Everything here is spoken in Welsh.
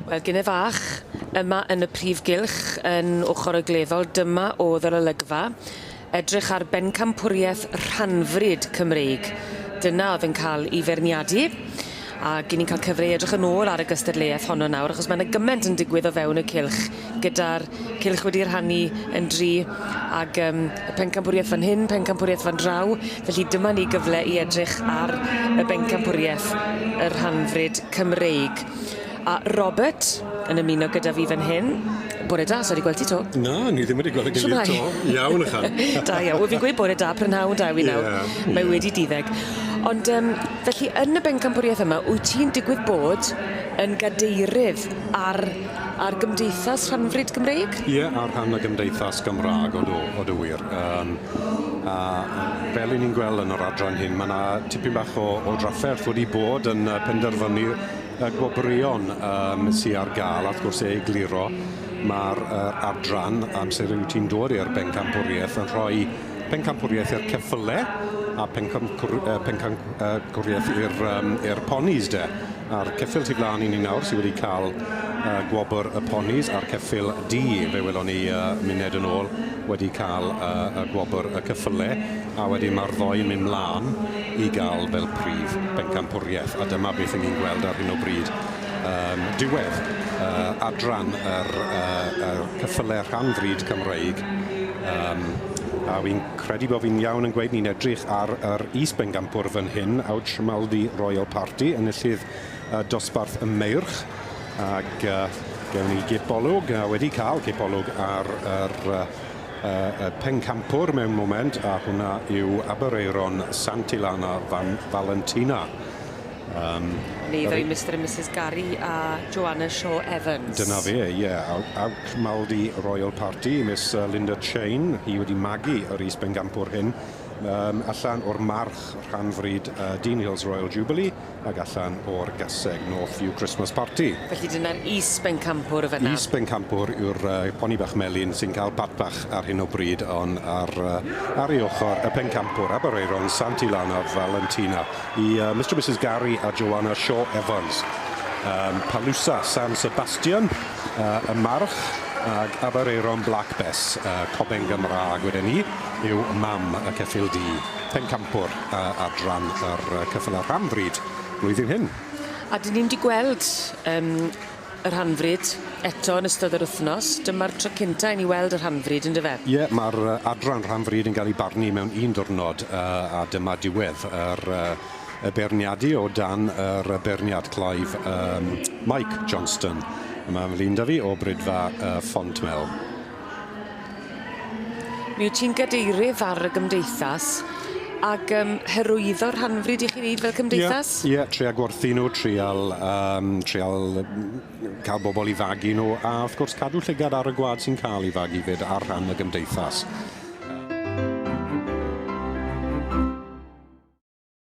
Wel, gyda fach, yma yn y prif gylch yn ochr y gleddol, dyma oedd yr olygfa, edrych ar bencampwriaeth rhanfryd Cymreig. Dyna oedd yn cael ei ferniadu, a gyn ni'n cael cyfle i edrych yn ôl ar y gystadleuaeth honno nawr, achos mae yna gymaint yn digwydd o fewn y cylch, gyda'r cylch wedi'i rhannu yn dri, ag y pencampwriaeth fan hyn, pencampwriaeth fan draw, felly dyma ni gyfle i edrych ar y bencampwriaeth y rhanfryd Cymreig. A Robert yn ymuno gyda fi fan hyn. Bore da, so wedi gweld ti to. Na, ni ddim wedi gweld y gilydd to. Iawn ychan. Da iawn. Wel, fi'n gweud bore da, prynhawn da wi nawr. Mae wedi diddeg. Ond felly yn y bencampwriaeth yma, wyt ti'n digwydd bod yn gadeirydd ar gymdeithas rhanfryd Cymreig? Ie, ar rhan y gymdeithas Gymraeg o dy wir. Fel i ni'n gweld yn yr adran hyn, mae yna tipyn bach o drafferth wedi bod yn penderfynu y gwobrion sydd ar gael, wrth gwrs ei egluro. Mae'r adran amser yw ti'n dod i'r bencampwriaeth yn rhoi pencampwriaeth i'r ceffylau a pencampwriaeth i'r ponis de. A'r ceffyl tu flaen i ni nawr sydd wedi cael gwobr y ponis a'r ceffyl D, fe welon ni muned yn ôl, wedi cael gwobr y ceffylau, a wedi mae'r ddoi yn mynd mlaen i gael fel prif bencampwriaeth, a dyma beth ni'n gweld ar hyn o bryd. Diwedd adran yr ceffylau rhanfryd Cymreig, a fi'n credu bod fi'n iawn yn gweud ni'n edrych ar yr is-bencampwr fan hyn, Awd Shmaldi Royal Party, yn illydd dosbarth y Meirch, ac gewn ni gipolwg, wedi cael gipolwg ar y pencampwr mewn moment, a hwnna yw Abereiron Santillana Van Valentina. Neu ddwy Mr and Mrs Gary a Joanna Shaw Evans. Dyna fe, ie. Awd Shmaldi Royal Party, Miss Linda Chain, hi wedi magu yr is-bencampwr hyn, allan o'r march rhanfryd Dean Hills Royal Jubilee ac allan o'r gaseg Northview Christmas Party. Felly dyna'r is-bencampwr fyna? Is-bencampwr yw'r poni bach melyn sy'n cael pat bach ar hyn o bryd, ond ar ei ochr y pencampwr Abereiron Santillana Valentina i Mr and Mrs Gary a Joanna Shaw Evans. Palusa San Sebastian, y march, ag Abereiron Black Bess, Coben Gymraeg wedyn ni, yw mam y ceffyl D, pencampwr adran yr ceffyl rhanfryd blwyddyn hyn. A dyn ni'n di gweld y rhanfryd eto yn ystod yr wythnos. Dyma'r tro cynta i ni weld y rhanfryd yn dyfe? Ie, mae'r adran rhanfryd yn cael ei barnu mewn un diwrnod, a dyma diwedd y berniadu o dan yr berniad Clive Mike Johnston. Mae'n flin da fi o brydfa Fontmel. Mi wyt ti'n gadeirydd ar y gymdeithas ac hyrwyddo'r rhanfryd i chi wneud fel cymdeithas? Ie, trial gwerthu nhw, trial cael bobl i fagu nhw, a wrth gwrs cadw llygad ar y gwad sy'n cael ei fagu fyd ar rhan y gymdeithas.